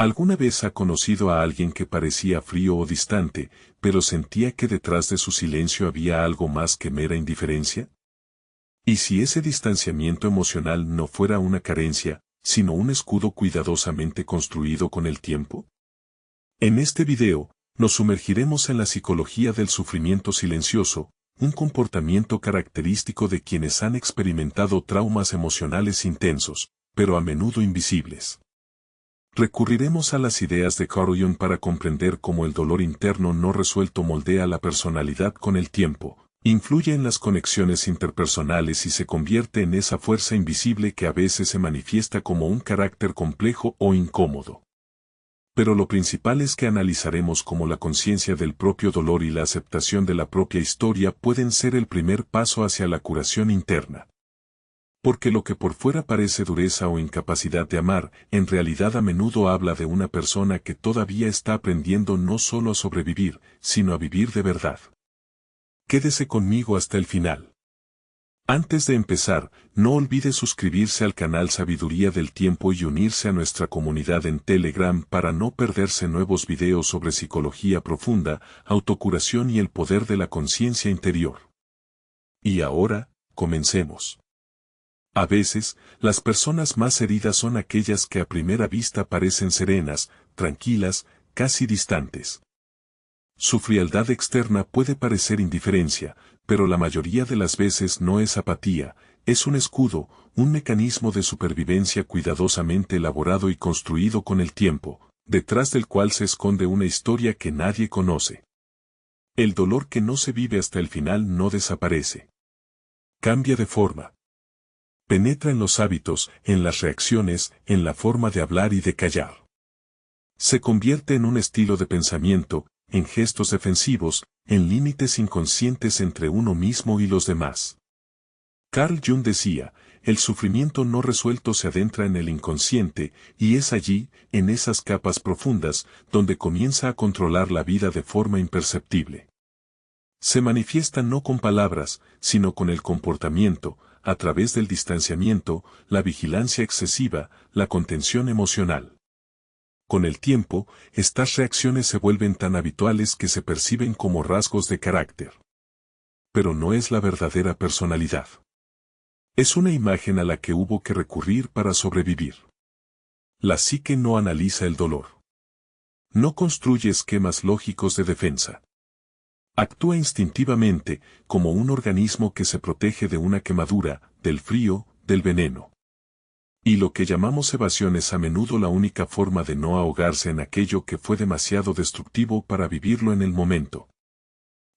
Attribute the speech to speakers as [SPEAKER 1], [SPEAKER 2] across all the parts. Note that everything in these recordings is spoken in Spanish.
[SPEAKER 1] ¿Alguna vez ha conocido a alguien que parecía frío o distante, pero sentía que detrás de su silencio había algo más que mera indiferencia? ¿Y si ese distanciamiento emocional no fuera una carencia, sino un escudo cuidadosamente construido con el tiempo? En este video, nos sumergiremos en la psicología del sufrimiento silencioso, un comportamiento característico de quienes han experimentado traumas emocionales intensos, pero a menudo invisibles. Recurriremos a las ideas de Carl Jung para comprender cómo el dolor interno no resuelto moldea la personalidad con el tiempo, influye en las conexiones interpersonales y se convierte en esa fuerza invisible que a veces se manifiesta como un carácter complejo o incómodo. Pero lo principal es que analizaremos cómo la conciencia del propio dolor y la aceptación de la propia historia pueden ser el primer paso hacia la curación interna. Porque lo que por fuera parece dureza o incapacidad de amar, en realidad a menudo habla de una persona que todavía está aprendiendo no solo a sobrevivir, sino a vivir de verdad. Quédese conmigo hasta el final. Antes de empezar, no olvide suscribirse al canal Sabiduría del Tiempo y unirse a nuestra comunidad en Telegram para no perderse nuevos videos sobre psicología profunda, autocuración y el poder de la conciencia interior. Y ahora, comencemos. A veces, las personas más heridas son aquellas que a primera vista parecen serenas, tranquilas, casi distantes. Su frialdad externa puede parecer indiferencia, pero la mayoría de las veces no es apatía, es un escudo, un mecanismo de supervivencia cuidadosamente elaborado y construido con el tiempo, detrás del cual se esconde una historia que nadie conoce. El dolor que no se vive hasta el final no desaparece. Cambia de forma. Penetra en los hábitos, en las reacciones, en la forma de hablar y de callar. Se convierte en un estilo de pensamiento, en gestos defensivos, en límites inconscientes entre uno mismo y los demás. Carl Jung decía, el sufrimiento no resuelto se adentra en el inconsciente, y es allí, en esas capas profundas, donde comienza a controlar la vida de forma imperceptible. Se manifiesta no con palabras, sino con el comportamiento, a través del distanciamiento, la vigilancia excesiva, la contención emocional. Con el tiempo, estas reacciones se vuelven tan habituales que se perciben como rasgos de carácter. Pero no es la verdadera personalidad. Es una imagen a la que hubo que recurrir para sobrevivir. La psique no analiza el dolor. No construye esquemas lógicos de defensa. Actúa instintivamente, como un organismo que se protege de una quemadura, del frío, del veneno. Y lo que llamamos evasión es a menudo la única forma de no ahogarse en aquello que fue demasiado destructivo para vivirlo en el momento.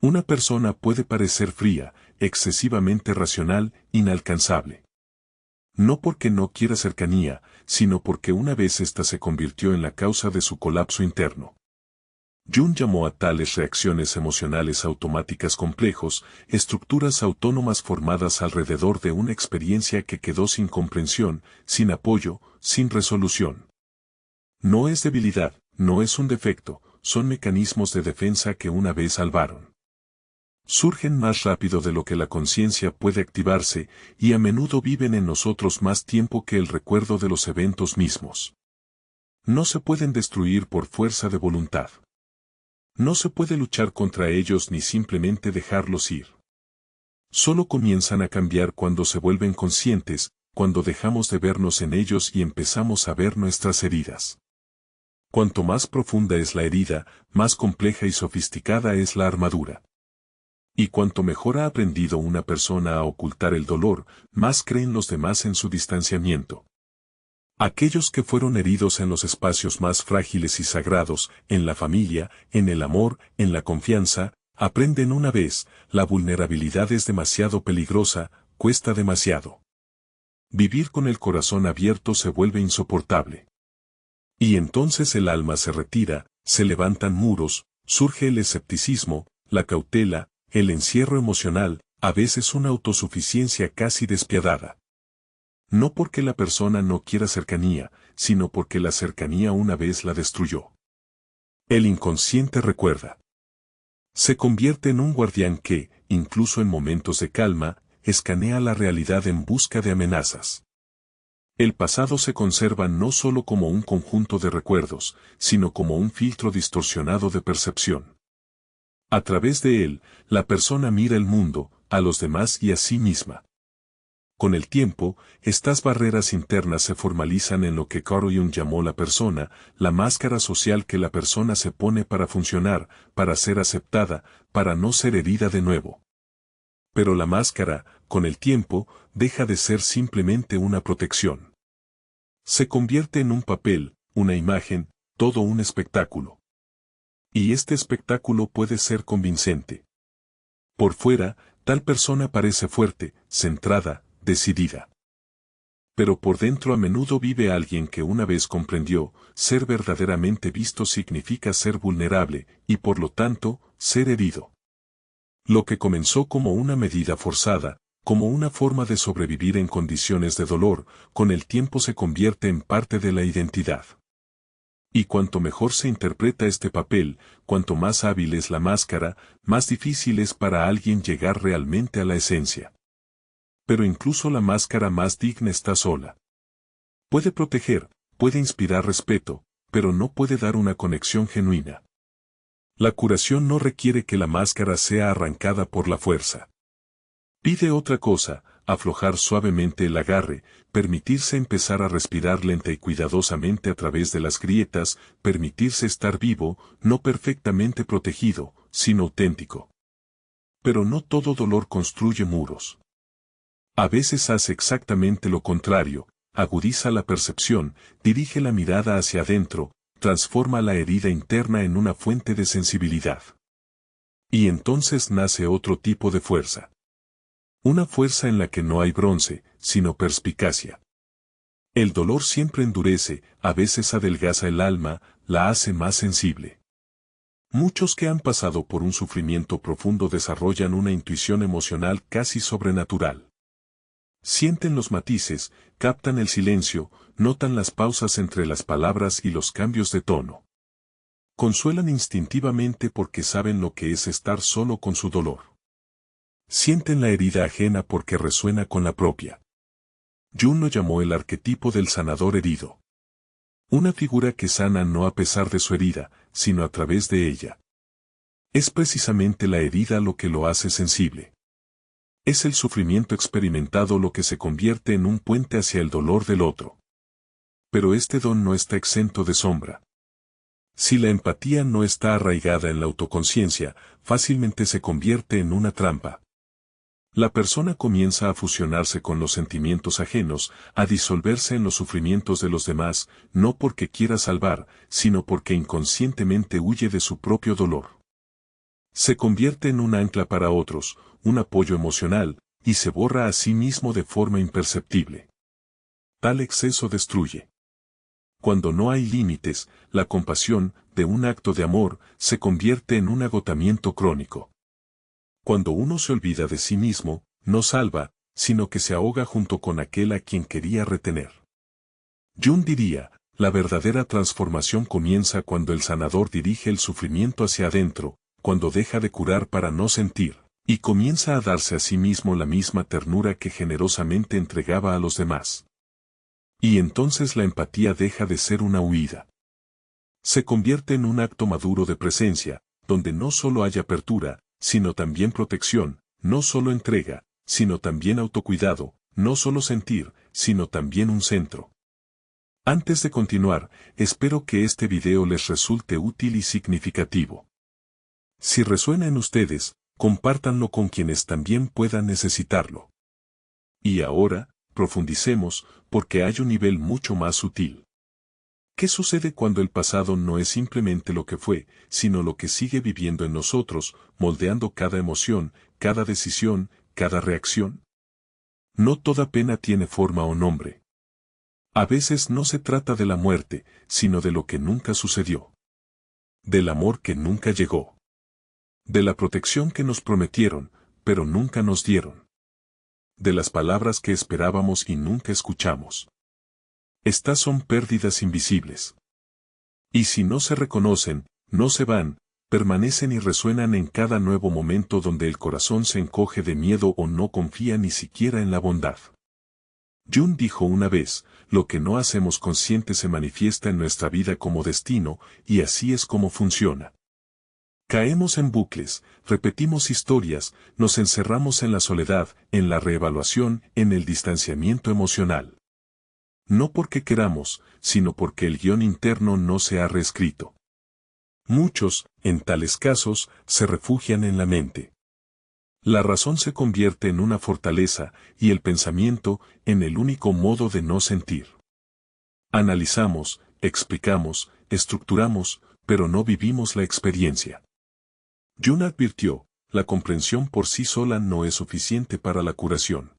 [SPEAKER 1] Una persona puede parecer fría, excesivamente racional, inalcanzable. No porque no quiera cercanía, sino porque una vez ésta se convirtió en la causa de su colapso interno. Jung llamó a tales reacciones emocionales automáticas complejos, estructuras autónomas formadas alrededor de una experiencia que quedó sin comprensión, sin apoyo, sin resolución. No es debilidad, no es un defecto, son mecanismos de defensa que una vez salvaron. Surgen más rápido de lo que la conciencia puede activarse, y a menudo viven en nosotros más tiempo que el recuerdo de los eventos mismos. No se pueden destruir por fuerza de voluntad. No se puede luchar contra ellos ni simplemente dejarlos ir. Solo comienzan a cambiar cuando se vuelven conscientes, cuando dejamos de vernos en ellos y empezamos a ver nuestras heridas. Cuanto más profunda es la herida, más compleja y sofisticada es la armadura. Y cuanto mejor ha aprendido una persona a ocultar el dolor, más creen los demás en su distanciamiento. Aquellos que fueron heridos en los espacios más frágiles y sagrados, en la familia, en el amor, en la confianza, aprenden una vez, la vulnerabilidad es demasiado peligrosa, cuesta demasiado. Vivir con el corazón abierto se vuelve insoportable. Y entonces el alma se retira, se levantan muros, surge el escepticismo, la cautela, el encierro emocional, a veces una autosuficiencia casi despiadada. No porque la persona no quiera cercanía, sino porque la cercanía una vez la destruyó. El inconsciente recuerda. Se convierte en un guardián que, incluso en momentos de calma, escanea la realidad en busca de amenazas. El pasado se conserva no solo como un conjunto de recuerdos, sino como un filtro distorsionado de percepción. A través de él, la persona mira el mundo, a los demás y a sí misma. Con el tiempo, estas barreras internas se formalizan en lo que Carl Jung llamó la persona, la máscara social que la persona se pone para funcionar, para ser aceptada, para no ser herida de nuevo. Pero la máscara, con el tiempo, deja de ser simplemente una protección. Se convierte en un papel, una imagen, todo un espectáculo. Y este espectáculo puede ser convincente. Por fuera, tal persona parece fuerte, centrada, decidida. Pero por dentro a menudo vive alguien que una vez comprendió, ser verdaderamente visto significa ser vulnerable, y por lo tanto, ser herido. Lo que comenzó como una medida forzada, como una forma de sobrevivir en condiciones de dolor, con el tiempo se convierte en parte de la identidad. Y cuanto mejor se interpreta este papel, cuanto más hábil es la máscara, más difícil es para alguien llegar realmente a la esencia. Pero incluso la máscara más digna está sola. Puede proteger, puede inspirar respeto, pero no puede dar una conexión genuina. La curación no requiere que la máscara sea arrancada por la fuerza. Pide otra cosa, aflojar suavemente el agarre, permitirse empezar a respirar lenta y cuidadosamente a través de las grietas, permitirse estar vivo, no perfectamente protegido, sino auténtico. Pero no todo dolor construye muros. A veces hace exactamente lo contrario, agudiza la percepción, dirige la mirada hacia adentro, transforma la herida interna en una fuente de sensibilidad. Y entonces nace otro tipo de fuerza. Una fuerza en la que no hay bronce, sino perspicacia. El dolor siempre endurece, a veces adelgaza el alma, la hace más sensible. Muchos que han pasado por un sufrimiento profundo desarrollan una intuición emocional casi sobrenatural. Sienten los matices, captan el silencio, notan las pausas entre las palabras y los cambios de tono. Consuelan instintivamente porque saben lo que es estar solo con su dolor. Sienten la herida ajena porque resuena con la propia. Jung lo llamó el arquetipo del sanador herido. Una figura que sana no a pesar de su herida, sino a través de ella. Es precisamente la herida lo que lo hace sensible. Es el sufrimiento experimentado lo que se convierte en un puente hacia el dolor del otro. Pero este don no está exento de sombra. Si la empatía no está arraigada en la autoconciencia, fácilmente se convierte en una trampa. La persona comienza a fusionarse con los sentimientos ajenos, a disolverse en los sufrimientos de los demás, no porque quiera salvar, sino porque inconscientemente huye de su propio dolor. Se convierte en un ancla para otros, un apoyo emocional, y se borra a sí mismo de forma imperceptible. Tal exceso destruye. Cuando no hay límites, la compasión, de un acto de amor, se convierte en un agotamiento crónico. Cuando uno se olvida de sí mismo, no salva, sino que se ahoga junto con aquel a quien quería retener. Jung diría, la verdadera transformación comienza cuando el sanador dirige el sufrimiento hacia adentro, cuando deja de curar para no sentir, y comienza a darse a sí mismo la misma ternura que generosamente entregaba a los demás. Y entonces la empatía deja de ser una huida. Se convierte en un acto maduro de presencia, donde no solo hay apertura, sino también protección, no solo entrega, sino también autocuidado, no solo sentir, sino también un centro. Antes de continuar, espero que este video les resulte útil y significativo. Si resuena en ustedes, compártanlo con quienes también puedan necesitarlo. Y ahora, profundicemos, porque hay un nivel mucho más sutil. ¿Qué sucede cuando el pasado no es simplemente lo que fue, sino lo que sigue viviendo en nosotros, moldeando cada emoción, cada decisión, cada reacción? No toda pena tiene forma o nombre. A veces no se trata de la muerte, sino de lo que nunca sucedió. Del amor que nunca llegó. De la protección que nos prometieron, pero nunca nos dieron. De las palabras que esperábamos y nunca escuchamos. Estas son pérdidas invisibles. Y si no se reconocen, no se van, permanecen y resuenan en cada nuevo momento donde el corazón se encoge de miedo o no confía ni siquiera en la bondad. Jung dijo una vez, lo que no hacemos consciente se manifiesta en nuestra vida como destino, y así es como funciona. Caemos en bucles, repetimos historias, nos encerramos en la soledad, en la reevaluación, en el distanciamiento emocional. No porque queramos, sino porque el guión interno no se ha reescrito. Muchos, en tales casos, se refugian en la mente. La razón se convierte en una fortaleza y el pensamiento en el único modo de no sentir. Analizamos, explicamos, estructuramos, pero no vivimos la experiencia. Jung advirtió, la comprensión por sí sola no es suficiente para la curación.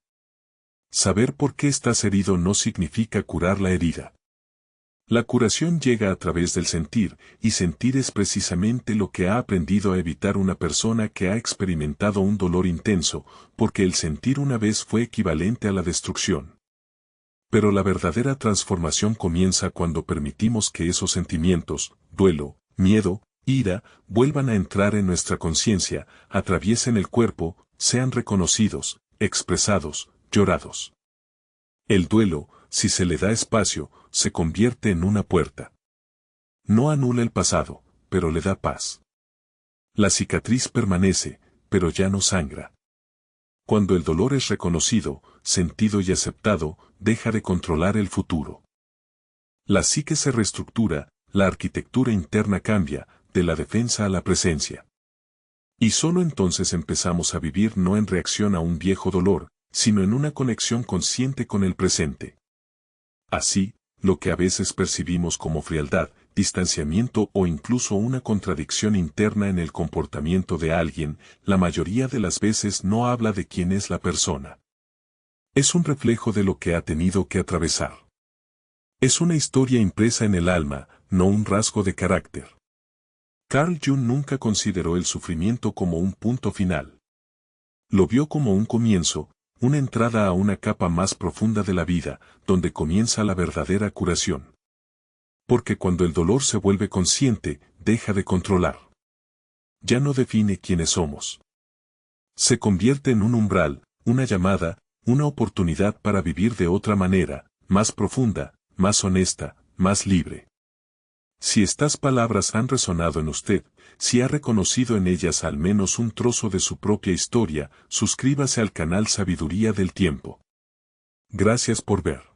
[SPEAKER 1] Saber por qué estás herido no significa curar la herida. La curación llega a través del sentir, y sentir es precisamente lo que ha aprendido a evitar una persona que ha experimentado un dolor intenso, porque el sentir una vez fue equivalente a la destrucción. Pero la verdadera transformación comienza cuando permitimos que esos sentimientos, duelo, miedo, ira, vuelvan a entrar en nuestra conciencia, atraviesen el cuerpo, sean reconocidos, expresados, llorados. El duelo, si se le da espacio, se convierte en una puerta. No anula el pasado, pero le da paz. La cicatriz permanece, pero ya no sangra. Cuando el dolor es reconocido, sentido y aceptado, deja de controlar el futuro. La psique se reestructura, la arquitectura interna cambia, de la defensa a la presencia. Y solo entonces empezamos a vivir no en reacción a un viejo dolor, sino en una conexión consciente con el presente. Así, lo que a veces percibimos como frialdad, distanciamiento o incluso una contradicción interna en el comportamiento de alguien, la mayoría de las veces no habla de quién es la persona. Es un reflejo de lo que ha tenido que atravesar. Es una historia impresa en el alma, no un rasgo de carácter. Carl Jung nunca consideró el sufrimiento como un punto final. Lo vio como un comienzo, una entrada a una capa más profunda de la vida, donde comienza la verdadera curación. Porque cuando el dolor se vuelve consciente, deja de controlar. Ya no define quiénes somos. Se convierte en un umbral, una llamada, una oportunidad para vivir de otra manera, más profunda, más honesta, más libre. Si estas palabras han resonado en usted, si ha reconocido en ellas al menos un trozo de su propia historia, suscríbase al canal Sabiduría del Tiempo. Gracias por ver.